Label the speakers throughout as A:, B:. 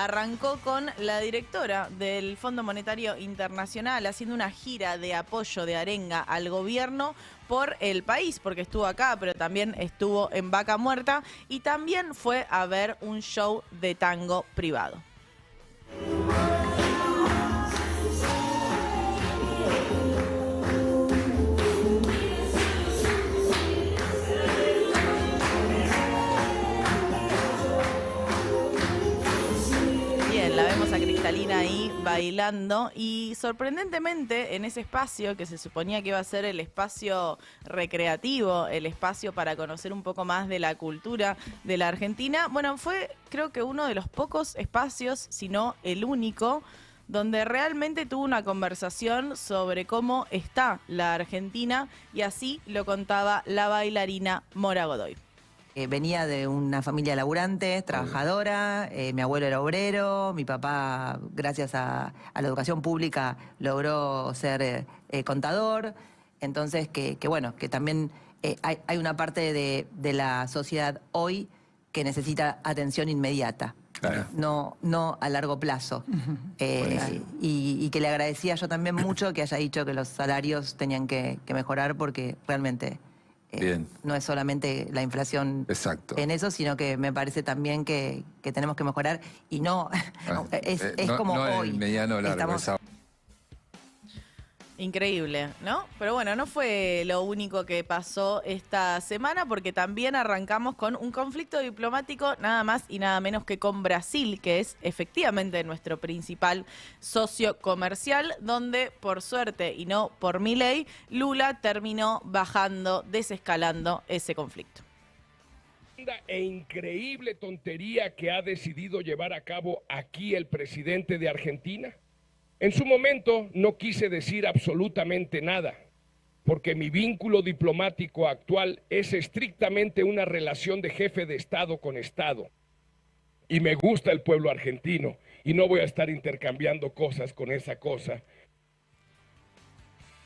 A: arrancó con la directora del Fondo Monetario Internacional haciendo una gira de apoyo de arenga al gobierno por el país, porque estuvo acá, pero también estuvo en Vaca Muerta y también fue a ver un show de tango privado. La vemos a Cristalina ahí bailando y sorprendentemente en ese espacio que se suponía que iba a ser el espacio recreativo, el espacio para conocer un poco más de la cultura de la Argentina, bueno, fue creo que uno de los pocos espacios, si no el único, donde realmente tuvo una conversación sobre cómo está la Argentina y así lo contaba la bailarina Mora Godoy.
B: Venía de una familia laburante, trabajadora, mi abuelo era obrero, mi papá, gracias a la educación pública, logró ser contador. Entonces, que también hay una parte de la sociedad hoy que necesita atención inmediata. Claro. No a largo plazo. Y que le agradecía yo también mucho que haya dicho que los salarios tenían que mejorar porque realmente... no es solamente la inflación en eso, sino que me parece también que tenemos que mejorar y es como hoy.
C: Mediano largo,
A: Increíble, ¿no? Pero bueno, no fue lo único que pasó esta semana porque también arrancamos con un conflicto diplomático nada más y nada menos que con Brasil, que es efectivamente nuestro principal socio comercial, donde por suerte y no por Milei, Lula terminó bajando, desescalando ese conflicto.
D: E increíble tontería que ha decidido llevar a cabo aquí el presidente de Argentina. En su momento no quise decir absolutamente nada, porque mi vínculo diplomático actual es estrictamente una relación de jefe de Estado con Estado. Y me gusta el pueblo argentino, y no voy a estar intercambiando cosas con esa cosa.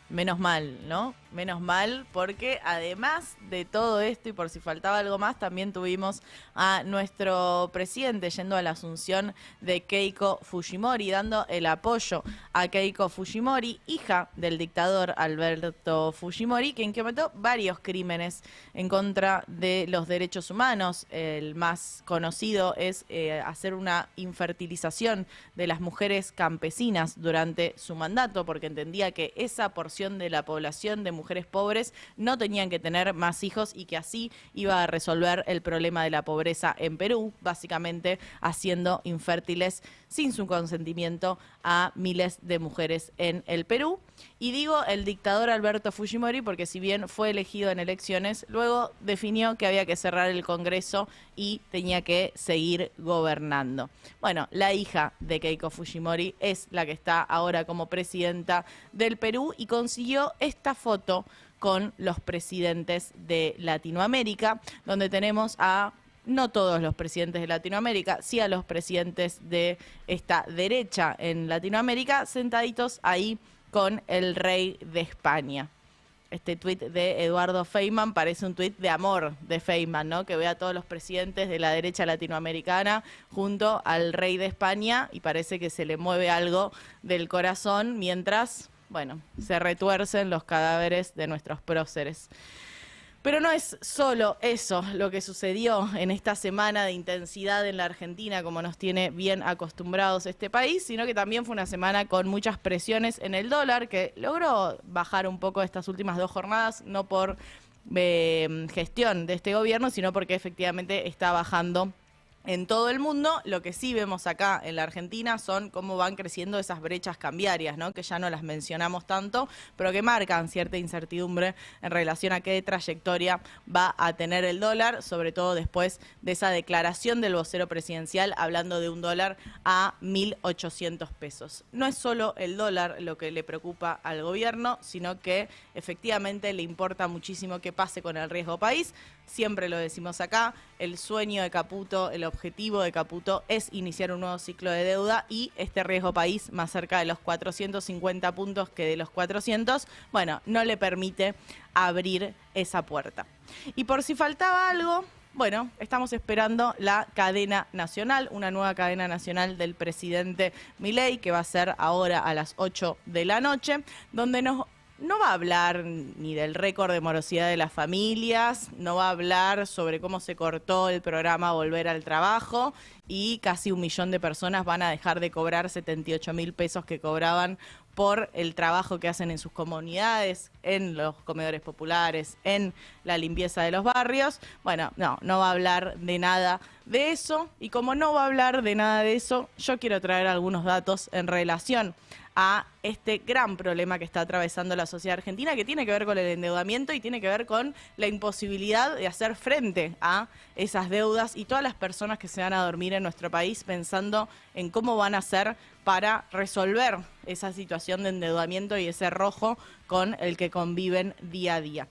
A: Menos mal, ¿no? Menos mal, porque además de todo esto, y por si faltaba algo más, también tuvimos a nuestro presidente yendo a la asunción de Keiko Fujimori, dando el apoyo a Keiko Fujimori, hija del dictador Alberto Fujimori, quien cometió varios crímenes en contra de los derechos humanos. El más conocido es hacer una infertilización de las mujeres campesinas durante su mandato, porque entendía que esa porción de la población de mujeres pobres no tenían que tener más hijos y que así iba a resolver el problema de la pobreza en Perú, básicamente haciendo infértiles sin su consentimiento a miles de mujeres en el Perú. Y digo el dictador Alberto Fujimori porque si bien fue elegido en elecciones, luego definió que había que cerrar el Congreso y tenía que seguir gobernando. Bueno, la hija de Keiko Fujimori es la que está ahora como presidenta del Perú y consiguió esta foto con los presidentes de Latinoamérica, donde tenemos a no todos los presidentes de Latinoamérica, sí a los presidentes de esta derecha en Latinoamérica, sentaditos ahí con el rey de España. Este tuit de Eduardo Feynman parece un tuit de amor de Feynman, ¿no? Que ve a todos los presidentes de la derecha latinoamericana junto al rey de España y parece que se le mueve algo del corazón mientras, bueno, se retuercen los cadáveres de nuestros próceres. Pero no es solo eso lo que sucedió en esta semana de intensidad en la Argentina, como nos tiene bien acostumbrados este país, sino que también fue una semana con muchas presiones en el dólar, que logró bajar un poco estas últimas 2 jornadas, no por gestión de este gobierno, sino porque efectivamente está bajando en todo el mundo. Lo que sí vemos acá en la Argentina son cómo van creciendo esas brechas cambiarias, ¿no? Que ya no las mencionamos tanto, pero que marcan cierta incertidumbre en relación a qué trayectoria va a tener el dólar, sobre todo después de esa declaración del vocero presidencial hablando de un dólar a 1.800 pesos. No es solo el dólar lo que le preocupa al gobierno, sino que efectivamente le importa muchísimo qué pase con el riesgo país. Siempre lo decimos acá, el sueño de Caputo, el objetivo de Caputo es iniciar un nuevo ciclo de deuda y este riesgo país más cerca de los 450 puntos que de los 400, bueno, no le permite abrir esa puerta. Y por si faltaba algo, Bueno, estamos esperando la cadena nacional, una nueva cadena nacional del presidente Milei, que va a ser ahora a las 8 de la noche, donde no va a hablar ni del récord de morosidad de las familias, no va a hablar sobre cómo se cortó el programa Volver al Trabajo y casi 1 millón de personas van a dejar de cobrar 78.000 pesos que cobraban por el trabajo que hacen en sus comunidades, en los comedores populares, en la limpieza de los barrios. Bueno, no va a hablar de nada de eso. Y como no va a hablar de nada de eso, yo quiero traer algunos datos en relación a este gran problema que está atravesando la sociedad argentina, que tiene que ver con el endeudamiento y tiene que ver con la imposibilidad de hacer frente a esas deudas y todas las personas que se van a dormir en nuestro país pensando en cómo van a hacer para resolver esa situación de endeudamiento y ese rojo con el que conviven día a día.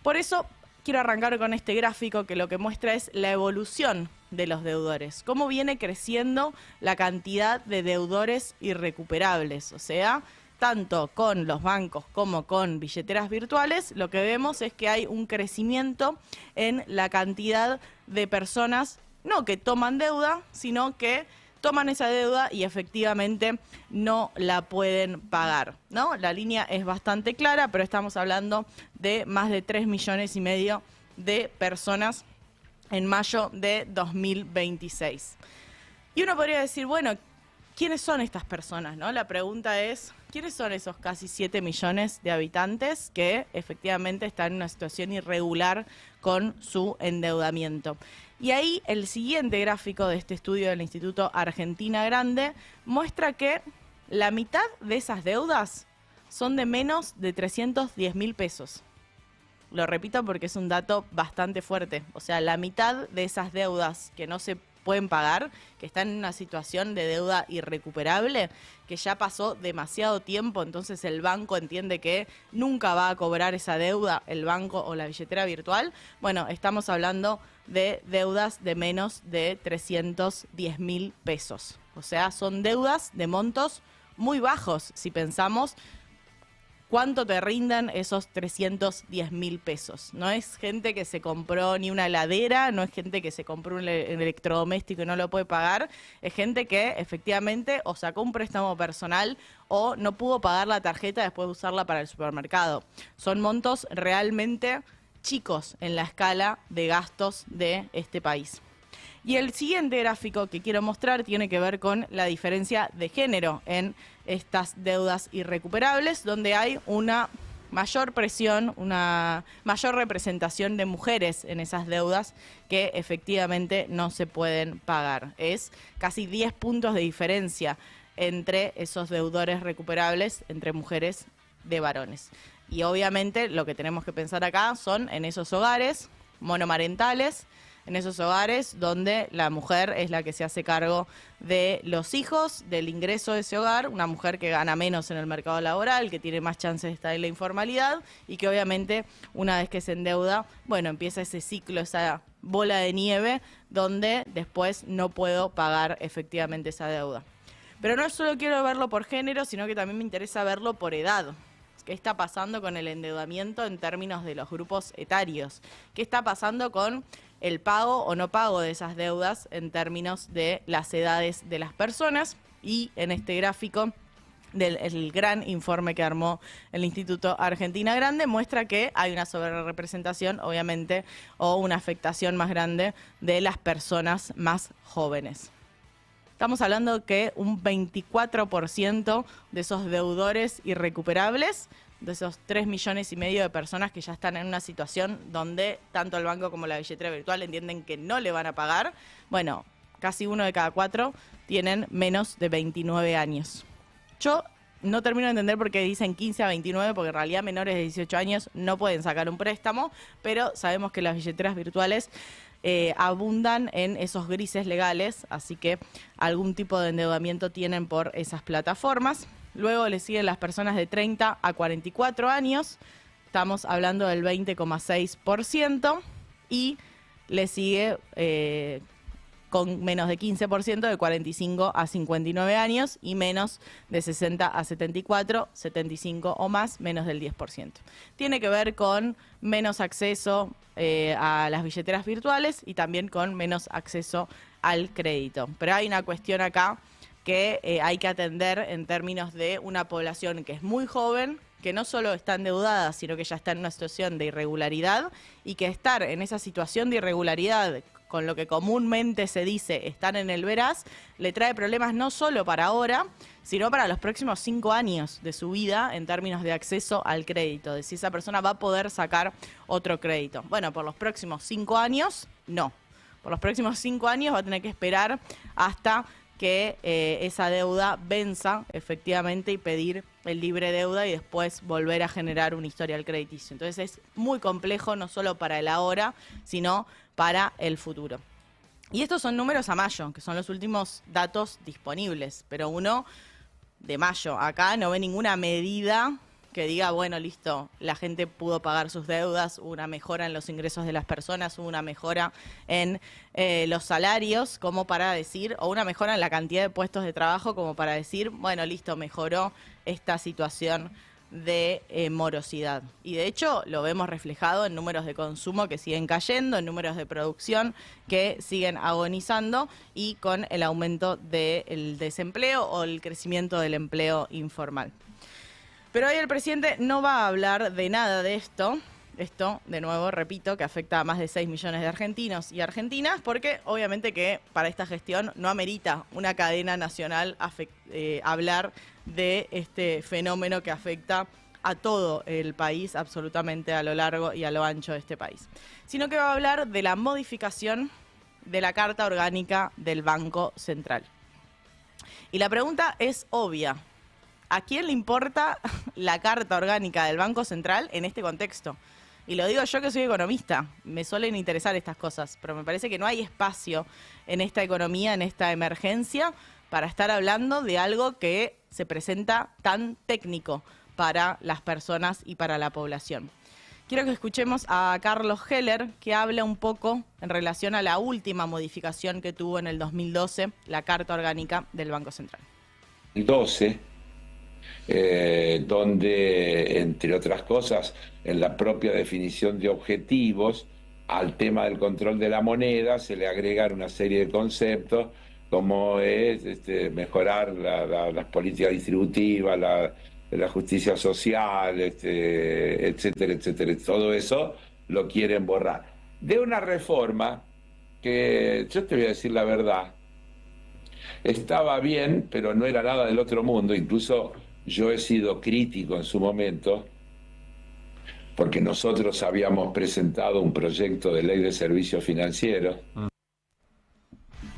A: Por eso quiero arrancar con este gráfico que lo que muestra es la evolución de los deudores, cómo viene creciendo la cantidad de deudores irrecuperables, o sea, tanto con los bancos como con billeteras virtuales, lo que vemos es que hay un crecimiento en la cantidad de personas, no que toman deuda, sino que toman esa deuda y efectivamente no la pueden pagar, ¿no? La línea es bastante clara, pero estamos hablando de más de 3,5 millones de personas en mayo de 2026. Y uno podría decir, bueno, ¿quiénes son estas personas, no? La pregunta es, ¿quiénes son esos casi 7 millones de habitantes que efectivamente están en una situación irregular con su endeudamiento? Y ahí el siguiente gráfico de este estudio del Instituto Argentina Grande muestra que la mitad de esas deudas son de menos de 310.000 pesos. Lo repito porque es un dato bastante fuerte. O sea, la mitad de esas deudas que no se pueden pagar, que están en una situación de deuda irrecuperable, que ya pasó demasiado tiempo, entonces el banco entiende que nunca va a cobrar esa deuda, el banco o la billetera virtual. Bueno, estamos hablando de deudas de menos de 310.000 pesos. O sea, son deudas de montos muy bajos si pensamos cuánto te rindan esos 310.000 pesos. No es gente que se compró ni una heladera, no es gente que se compró un electrodoméstico y no lo puede pagar, es gente que efectivamente o sacó un préstamo personal o no pudo pagar la tarjeta después de usarla para el supermercado. Son montos realmente chicos en la escala de gastos de este país. Y el siguiente gráfico que quiero mostrar tiene que ver con la diferencia de género en estas deudas irrecuperables, donde hay una mayor presión, una mayor representación de mujeres en esas deudas que efectivamente no se pueden pagar. Es casi 10 puntos de diferencia entre esos deudores recuperables entre mujeres de varones. Y obviamente lo que tenemos que pensar acá son en esos hogares monomarentales, en esos hogares donde la mujer es la que se hace cargo de los hijos, del ingreso de ese hogar, una mujer que gana menos en el mercado laboral, que tiene más chances de estar en la informalidad y que obviamente una vez que se endeuda, bueno, empieza ese ciclo, esa bola de nieve donde después no puedo pagar efectivamente esa deuda. Pero no solo quiero verlo por género, sino que también me interesa verlo por edad. ¿Qué está pasando con el endeudamiento en términos de los grupos etarios? ¿Qué está pasando con el pago o no pago de esas deudas en términos de las edades de las personas? Y en este gráfico del gran informe que armó el Instituto Argentina Grande muestra que hay una sobrerepresentación, obviamente, o una afectación más grande de las personas más jóvenes. Estamos hablando que un 24% de esos deudores irrecuperables, de esos 3,5 millones de personas que ya están en una situación donde tanto el banco como la billetera virtual entienden que no le van a pagar, bueno, casi 1 de cada 4 tienen menos de 29 años. Yo no termino de entender por qué dicen 15 a 29, porque en realidad menores de 18 años no pueden sacar un préstamo, pero sabemos que las billeteras virtuales abundan en esos grises legales, así que algún tipo de endeudamiento tienen por esas plataformas. Luego le siguen las personas de 30 a 44 años, estamos hablando del 20,6%, y le sigue con menos de 15% de 45 a 59 años y menos de 60 a 74, 75 o más, menos del 10%. Tiene que ver con menos acceso a las billeteras virtuales y también con menos acceso al crédito. Pero hay una cuestión acá que hay que atender en términos de una población que es muy joven, que no solo está endeudada, sino que ya está en una situación de irregularidad y que estar en esa situación de irregularidad, con lo que comúnmente se dice estar en el veraz, le trae problemas no solo para ahora, sino para los próximos 5 años de su vida en términos de acceso al crédito, de si esa persona va a poder sacar otro crédito. Bueno, por los próximos 5 años, no. Por los próximos 5 años va a tener que esperar hasta que esa deuda venza efectivamente y pedir el libre deuda y después volver a generar un historial crediticio. Entonces es muy complejo no solo para el ahora, sino para el futuro. Y estos son números a mayo, que son los últimos datos disponibles, pero uno de mayo acá no ve ninguna medida que diga, bueno, listo, la gente pudo pagar sus deudas, hubo una mejora en los ingresos de las personas, hubo una mejora en los salarios, como para decir, o una mejora en la cantidad de puestos de trabajo, como para decir, bueno, listo, mejoró esta situación de morosidad. Y de hecho lo vemos reflejado en números de consumo que siguen cayendo, en números de producción que siguen agonizando y con el aumento del desempleo o el crecimiento del empleo informal. Pero hoy el presidente no va a hablar de nada de esto. Esto, de nuevo, repito, que afecta a más de 6 millones de argentinos y argentinas, porque obviamente que para esta gestión no amerita una cadena nacional hablar de este fenómeno que afecta a todo el país, absolutamente a lo largo y a lo ancho de este país. Sino que va a hablar de la modificación de la Carta Orgánica del Banco Central. Y la pregunta es obvia. ¿A quién le importa la Carta Orgánica del Banco Central en este contexto? Y lo digo yo que soy economista, me suelen interesar estas cosas, pero me parece que no hay espacio en esta economía, en esta emergencia, para estar hablando de algo que se presenta tan técnico para las personas y para la población. Quiero que escuchemos a Carlos Heller, que habla un poco en relación a la última modificación que tuvo en el 2012 la Carta Orgánica del Banco Central.
C: 12, donde, entre otras cosas, en la propia definición de objetivos, al tema del control de la moneda se le agregan una serie de conceptos, como es mejorar las políticas distributivas, la justicia social, etcétera, etcétera. Todo eso lo quieren borrar. De una reforma que, yo te voy a decir la verdad, estaba bien, pero no era nada del otro mundo. Incluso yo he sido crítico en su momento, porque nosotros habíamos presentado un proyecto de ley de servicios financieros.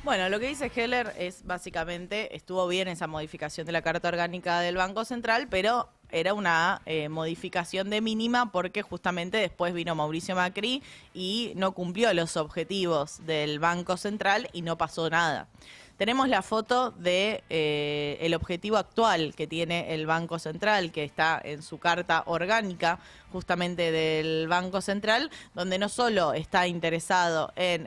A: Bueno, lo que dice Heller es básicamente, estuvo bien esa modificación de la Carta Orgánica del Banco Central, pero era una modificación de mínima porque justamente después vino Mauricio Macri y no cumplió los objetivos del Banco Central y no pasó nada. Tenemos la foto de el objetivo actual que tiene el Banco Central, que está en su Carta Orgánica justamente del Banco Central, donde no solo está interesado en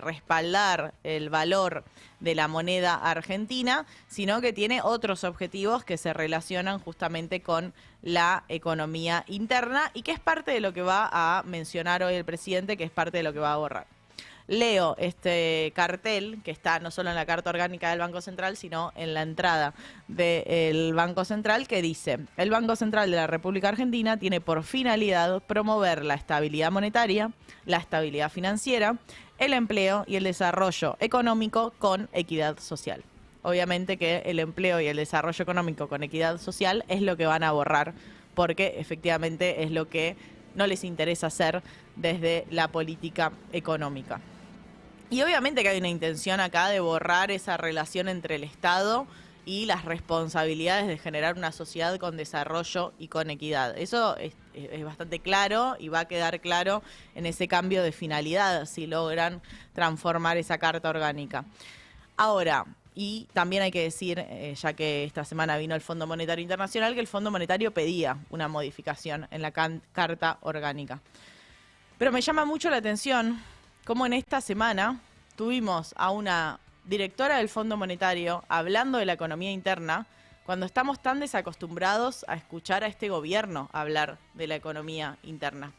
A: respaldar el valor de la moneda argentina, sino que tiene otros objetivos que se relacionan justamente con la economía interna y que es parte de lo que va a mencionar hoy el presidente, que es parte de lo que va a borrar. Leo este cartel que está no solo en la Carta Orgánica del Banco Central, sino en la entrada del Banco Central, que dice: el Banco Central de la República Argentina tiene por finalidad promover la estabilidad monetaria, la estabilidad financiera, el empleo y el desarrollo económico con equidad social. Obviamente que el empleo y el desarrollo económico con equidad social es lo que van a borrar, porque efectivamente es lo que no les interesa hacer desde la política económica. Y obviamente que hay una intención acá de borrar esa relación entre el Estado y las responsabilidades de generar una sociedad con desarrollo y con equidad. Eso es bastante claro y va a quedar claro en ese cambio de finalidad si logran transformar esa Carta Orgánica. Ahora, y también hay que decir, ya que esta semana vino el Fondo Monetario Internacional, que el Fondo Monetario pedía una modificación en la Carta Orgánica. Pero me llama mucho la atención cómo en esta semana tuvimos a una directora del Fondo Monetario hablando de la economía interna cuando estamos tan desacostumbrados a escuchar a este gobierno hablar de la economía interna?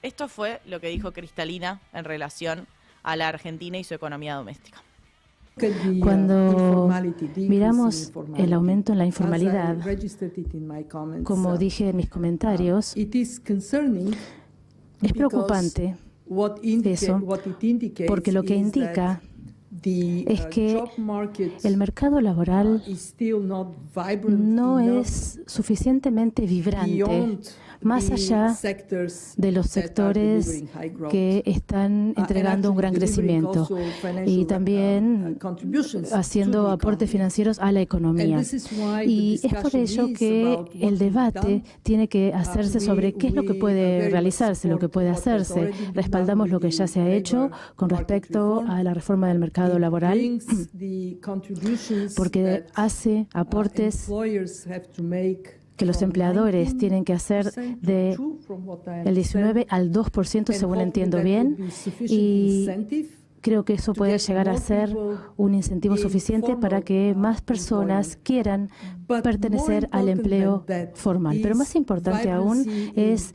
A: Esto fue lo que dijo Cristalina en relación a la Argentina y su economía doméstica.
E: Cuando miramos el aumento en la informalidad, como dije en mis comentarios, es preocupante eso, porque lo que indica es que el mercado laboral no es suficientemente vibrante más allá de los sectores que están entregando un gran crecimiento y también haciendo aportes financieros a la economía. Y es por ello que el debate tiene que hacerse sobre qué es lo que puede realizarse, lo que puede hacerse. Respaldamos lo que ya se ha hecho con respecto a la reforma del mercado laboral, porque hace aportes que los empleadores tienen que hacer del 19 al 2%, según entiendo bien, y creo que eso puede llegar a ser un incentivo suficiente para que más personas quieran pertenecer al empleo formal. Pero más importante aún es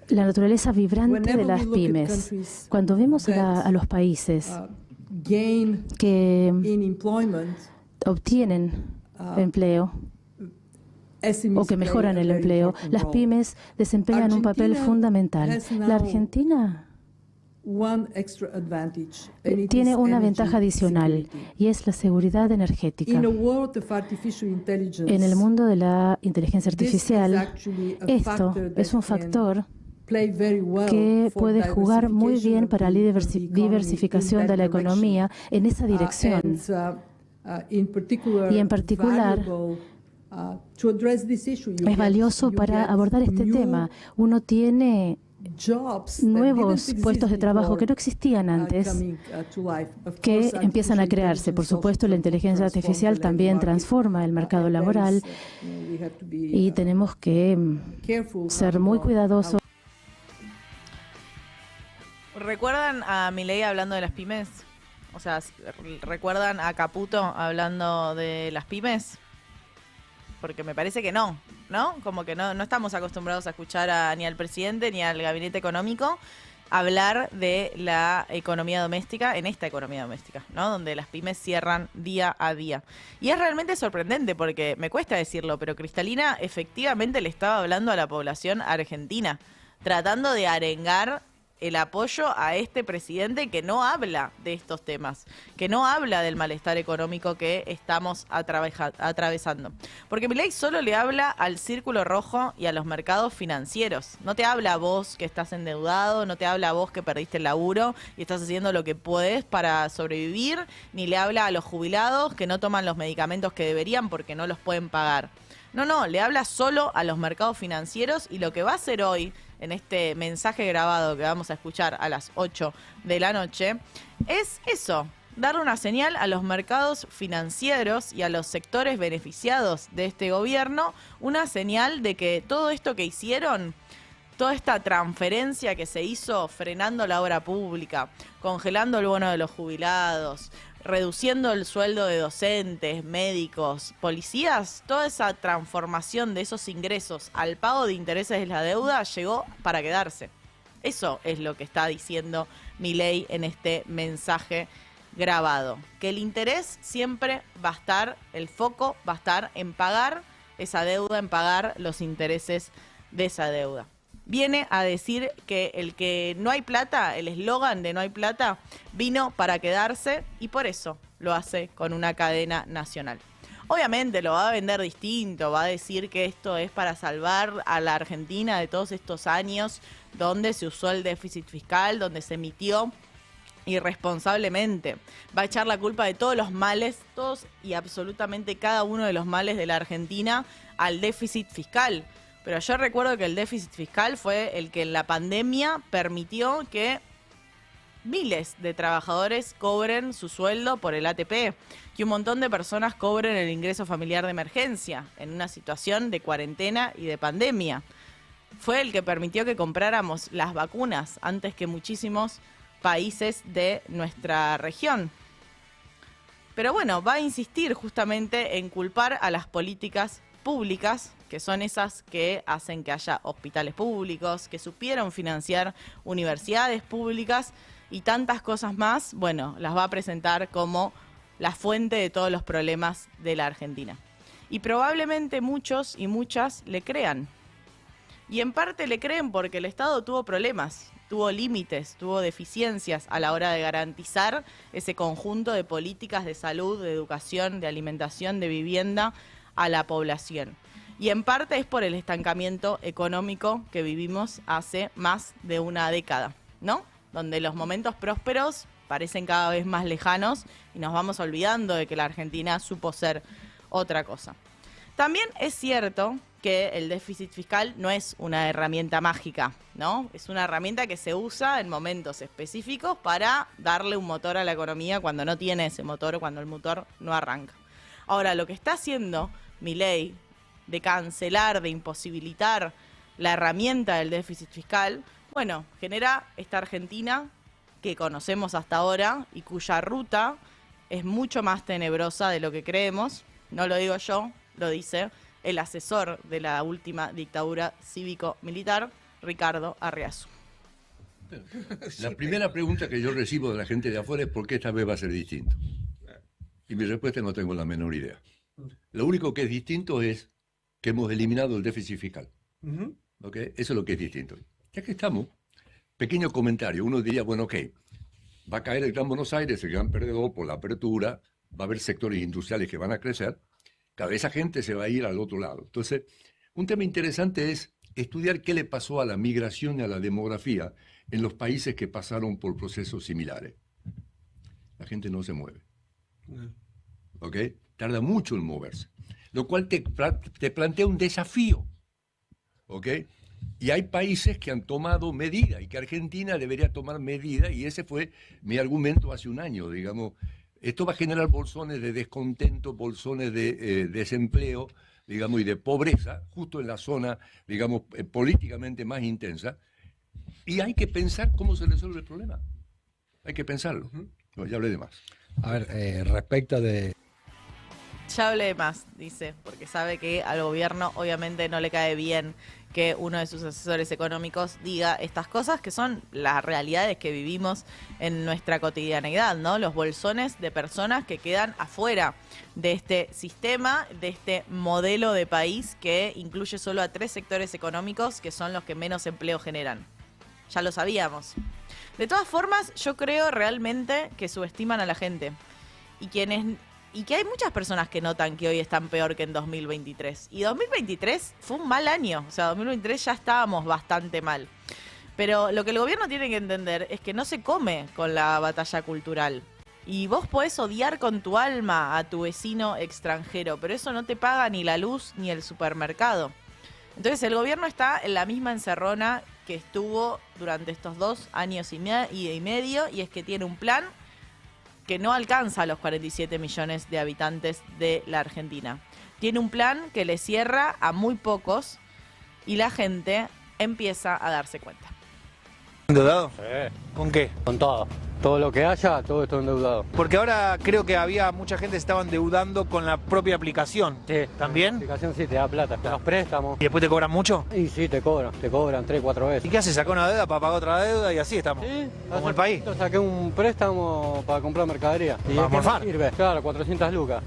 E: la naturaleza vibrante de las pymes. Cuando vemos a los países que obtienen empleo o que mejoran el empleo, las pymes desempeñan un papel fundamental. La Argentina tiene una ventaja adicional y es la seguridad energética. En el mundo de la inteligencia artificial, esto es un factor que puede jugar muy bien para la diversificación de la economía en esa dirección. Y en particular, es valioso para abordar este tema. Uno tiene nuevos puestos de trabajo que no existían antes, que empiezan a crearse. Por supuesto, la inteligencia artificial también transforma el mercado laboral y tenemos que ser muy cuidadosos.
A: ¿Recuerdan a Milei hablando de las pymes? O sea, ¿recuerdan a Caputo hablando de las pymes? Porque me parece que no, ¿no? Como que no estamos acostumbrados a escuchar ni al presidente ni al gabinete económico hablar de la economía doméstica, en esta economía doméstica, ¿no? Donde las pymes cierran día a día. Y es realmente sorprendente porque me cuesta decirlo, pero Cristalina efectivamente le estaba hablando a la población argentina, tratando de arengar el apoyo a este presidente que no habla de estos temas, que no habla del malestar económico que estamos atravesando. Porque Milei solo le habla al círculo rojo y a los mercados financieros. No te habla a vos que estás endeudado, no te habla a vos que perdiste el laburo y estás haciendo lo que puedes para sobrevivir, ni le habla a los jubilados que no toman los medicamentos que deberían porque no los pueden pagar. No, le habla solo a los mercados financieros y lo que va a hacer hoy en este mensaje grabado que vamos a escuchar a las 8 de la noche, es eso, darle una señal a los mercados financieros y a los sectores beneficiados de este gobierno, una señal de que todo esto que hicieron, toda esta transferencia que se hizo frenando la obra pública, congelando el bono de los jubilados, reduciendo el sueldo de docentes, médicos, policías, toda esa transformación de esos ingresos al pago de intereses de la deuda llegó para quedarse. Eso es lo que está diciendo Milei en este mensaje grabado. Que el interés siempre va a estar, el foco va a estar en pagar esa deuda, en pagar los intereses de esa deuda. Viene a decir que el que no hay plata, el eslogan de no hay plata, vino para quedarse y por eso lo hace con una cadena nacional. Obviamente lo va a vender distinto, va a decir que esto es para salvar a la Argentina de todos estos años donde se usó el déficit fiscal, donde se emitió irresponsablemente. Va a echar la culpa de todos los males, todos y absolutamente cada uno de los males de la Argentina al déficit fiscal. Pero yo recuerdo que el déficit fiscal fue el que en la pandemia permitió que miles de trabajadores cobren su sueldo por el ATP, que un montón de personas cobren el ingreso familiar de emergencia en una situación de cuarentena y de pandemia. Fue el que permitió que compráramos las vacunas antes que muchísimos países de nuestra región. Pero bueno, va a insistir justamente en culpar a las políticas públicas, que son esas que hacen que haya hospitales públicos, que supieron financiar universidades públicas y tantas cosas más. Bueno, las va a presentar como la fuente de todos los problemas de la Argentina. Y probablemente muchos y muchas le crean. Y en parte le creen porque el Estado tuvo problemas, tuvo límites, tuvo deficiencias a la hora de garantizar ese conjunto de políticas de salud, de educación, de alimentación, de vivienda a la población. Y en parte es por el estancamiento económico que vivimos hace más de una década, ¿no? Donde los momentos prósperos parecen cada vez más lejanos y nos vamos olvidando de que la Argentina supo ser otra cosa. También es cierto que el déficit fiscal no es una herramienta mágica, ¿no? Es una herramienta que se usa en momentos específicos para darle un motor a la economía cuando no tiene ese motor, cuando el motor no arranca. Ahora, lo que está haciendo Milei de cancelar, de imposibilitar la herramienta del déficit fiscal, bueno, genera esta Argentina que conocemos hasta ahora y cuya ruta es mucho más tenebrosa de lo que creemos. No lo digo yo, lo dice el asesor de la última dictadura cívico-militar, Ricardo Arriazu.
F: La primera pregunta que yo recibo de la gente de afuera es ¿por qué esta vez va a ser distinto? Y mi respuesta no tengo la menor idea. Lo único que es distinto es que hemos eliminado el déficit fiscal. ¿Okay? Eso es lo que es distinto. Ya que estamos, pequeño comentario. Uno diría, bueno, ok, va a caer el Gran Buenos Aires, el gran perdedor por la apertura, va a haber sectores industriales que van a crecer, cada vez esa gente se va a ir al otro lado. Entonces, un tema interesante es estudiar qué le pasó a la migración y a la demografía en los países que pasaron por procesos similares. La gente no se mueve. ¿Ok? Tarda mucho en moverse. Lo cual te plantea un desafío. ¿Ok? Y hay países que han tomado medidas y que Argentina debería tomar medidas, y ese fue mi argumento hace un año, digamos. Esto va a generar bolsones de descontento, bolsones de desempleo, digamos, y de pobreza, justo en la zona, digamos, políticamente más intensa. Y hay que pensar cómo se resuelve el problema. Hay que pensarlo. No, ya hablé de más.
G: A ver, respecto de...
A: Ya hablé de más, dice, porque sabe que al gobierno obviamente no le cae bien que uno de sus asesores económicos diga estas cosas que son las realidades que vivimos en nuestra cotidianeidad, ¿no? Los bolsones de personas que quedan afuera de este sistema, de este modelo de país que incluye solo a 3 sectores económicos que son los que menos empleo generan. Ya lo sabíamos. De todas formas, yo creo realmente que subestiman a la gente y que hay muchas personas que notan que hoy están peor que en 2023. Y 2023 fue un mal año. O sea, 2023 ya estábamos bastante mal. Pero lo que el gobierno tiene que entender es que no se come con la batalla cultural. Y vos podés odiar con tu alma a tu vecino extranjero, pero eso no te paga ni la luz ni el supermercado. Entonces el gobierno está en la misma encerrona que estuvo durante estos 2 años y medio, y es que tiene un plan que no alcanza a los 47 millones de habitantes de la Argentina. Tiene un plan que le cierra a muy pocos y la gente empieza a darse cuenta.
H: ¿Endeudado?
I: Sí.
H: ¿Con qué?
I: Con todo. Todo lo que haya, todo está endeudado.
H: Porque ahora creo que había mucha gente que se estaba endeudando con la propia aplicación.
I: Sí.
H: ¿También?
I: La aplicación sí te da plata, te los préstamos.
H: ¿Y después te cobran mucho?
I: Y sí, te cobran 3, 4 veces.
H: ¿Y qué haces? ¿Sacás una deuda para pagar otra deuda y así estamos?
I: Sí.
H: Como el país.
I: Saqué un préstamo para comprar mercadería. ¿Y
H: ¿Para morfar?
I: Sirve? Claro, 400 lucas.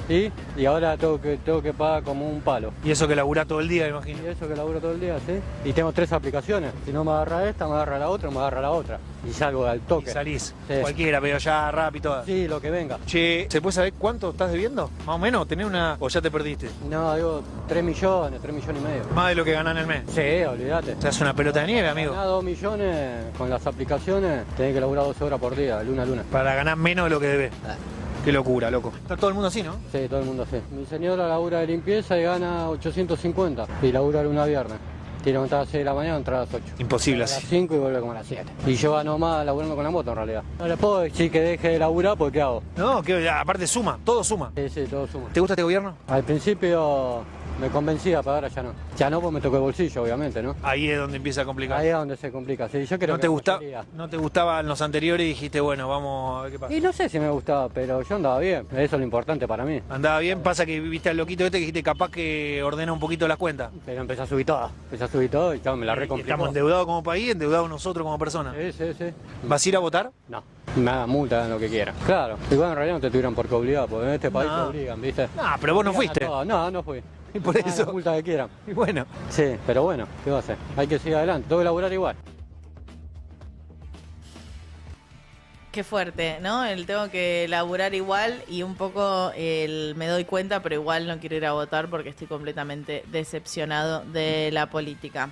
I: ¿Sí? Y ahora tengo que pagar como un palo.
H: Y eso que laburá todo el día, me imagino.
I: Y eso que laburo todo el día, ¿sí? Y tengo 3 aplicaciones. Si no me agarra esta, me agarra la otra, me agarra la otra. Y salgo al toque.
H: Y salís.
I: Sí.
H: Cualquiera, pero ya rápido todas.
I: Sí, lo que venga.
H: Che, ¿se puede saber cuánto estás debiendo? Más o menos, ¿tenés una o ya te perdiste?
I: No, digo 3 millones y medio.
H: Más de lo que ganás en el mes.
I: Sí, olvídate.
H: O sea, es una pelota de nieve, amigo.
I: Ganás 2 millones con las aplicaciones, tenés que laburar 12 horas por día, luna a luna.
H: Para ganar menos de lo que debes. Qué locura, loco. Está todo el mundo así, ¿no?
I: Sí, todo el mundo así. Mi señora labura de limpieza y gana 850 y labura lunes a viernes. Tiene que levantar a las 6 de la mañana y entrar a las 8.
H: Imposible
I: a las
H: así.
I: 5 y vuelve como a las 7. Y yo gano más laburando con la moto en realidad. No le puedo decir que deje de laburar porque ¿qué hago?
H: No, que aparte suma, todo suma.
I: Sí, todo suma.
H: ¿Te gusta este gobierno?
I: Al principio me convencía, pero ahora ya no. Ya no, pues me tocó el bolsillo, obviamente, ¿no?
H: Ahí es donde empieza a complicar.
I: Ahí es donde se complica, sí. Yo creo
H: ¿No te gustaban los anteriores y dijiste, bueno, vamos a ver qué pasa?
I: Y no sé si me gustaba, pero yo andaba bien. Eso es lo importante para mí.
H: Andaba bien, pasa que viste al loquito este que dijiste capaz que ordena un poquito las cuentas.
I: Pero empecé a subir todo y chao, me la recomplicó.
H: Estamos endeudados como país, endeudados nosotros como personas.
I: Sí.
H: ¿Vas a ir a votar?
I: No. Me hagan multa, hagan lo que quieran. Claro, igual en realidad no te tuvieran por qué obligar, porque en este país te obligan, ¿viste?
H: No, pero vos no fuiste.
I: No fui.
H: Y por eso.
I: La multa que quieran.
H: Y bueno.
I: Sí, pero bueno, ¿qué va a hacer? Hay que seguir adelante, tengo que laburar igual.
A: Qué fuerte, ¿no? El tengo que laburar igual y un poco me doy cuenta, pero igual no quiero ir a votar porque estoy completamente decepcionado de la política.